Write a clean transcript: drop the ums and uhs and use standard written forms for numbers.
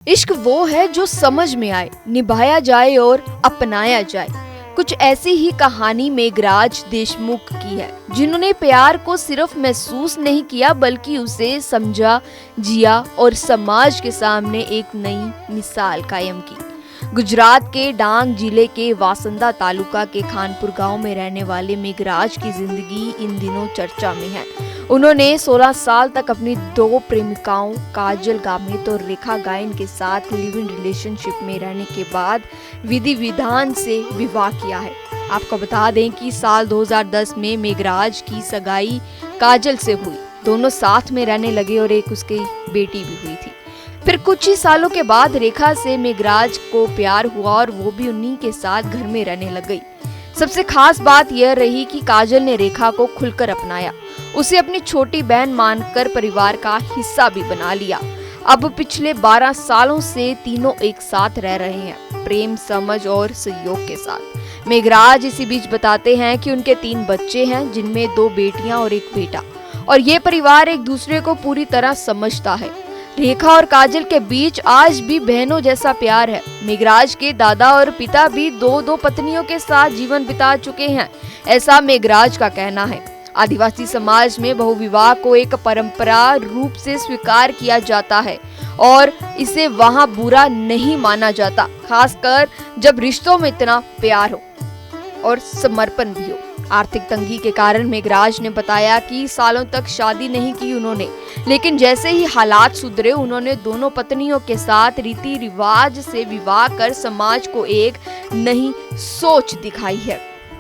इश्क वो है जो समझ में आए, निभाया जाए और अपनाया जाए। कुछ ऐसी ही कहानी मेघराज देशमुख की है, जिन्होंने प्यार को सिर्फ महसूस नहीं किया बल्कि उसे समझा, जिया और समाज के सामने एक नई मिसाल कायम की। गुजरात के डांग जिले के वासंदा तालुका के खानपुर गांव में रहने वाले मेघराज की जिंदगी इन दिनों चर्चा में है। उन्होंने 16 साल तक अपनी दो प्रेमिकाओं काजल गामित और रेखा गायन के साथ लिव इन रिलेशनशिप में रहने के बाद विधि विधान से विवाह किया है। आपको बता दें कि साल 2010 में मेघराज की सगाई काजल से हुई। दोनों साथ में रहने लगे और एक उसकी बेटी भी हुई थी। फिर कुछ ही सालों के बाद रेखा से मेघराज को प्यार हुआ और वो भी उन्हीं के साथ घर में रहने लग गई। सबसे खास बात यह रही कि काजल ने रेखा को खुलकर अपनाया, उसे अपनी छोटी बहन मानकर परिवार का हिस्सा भी बना लिया। अब पिछले 12 सालों से तीनों एक साथ रह रहे हैं, प्रेम, समझ और सहयोग के साथ। मेघराज इसी बीच बताते हैं कि उनके 3 बच्चे हैं, जिनमें 2 बेटियां और 1 बेटा, और ये परिवार एक दूसरे को पूरी तरह समझता है। रेखा और काजल के बीच आज भी बहनों जैसा प्यार है। मेघराज के दादा और पिता भी 2 पत्नियों के साथ जीवन बिता चुके हैं, ऐसा मेघराज का कहना है। आदिवासी समाज में बहुविवाह को एक परंपरा रूप से स्वीकार किया जाता है और इसे वहां बुरा नहीं माना जाता, खासकर जब रिश्तों में इतना प्यार हो और समर्पण भी हो। आर्थिक तंगी के कारण मेघराज ने बताया कि सालों तक शादी नहीं की उन्होंने, लेकिन जैसे ही हालात सुधरे उन्होंने दोनों पत्नियों के साथ रीति रिवाज से विवाह कर समाज को एक नई सोच दिखाई है।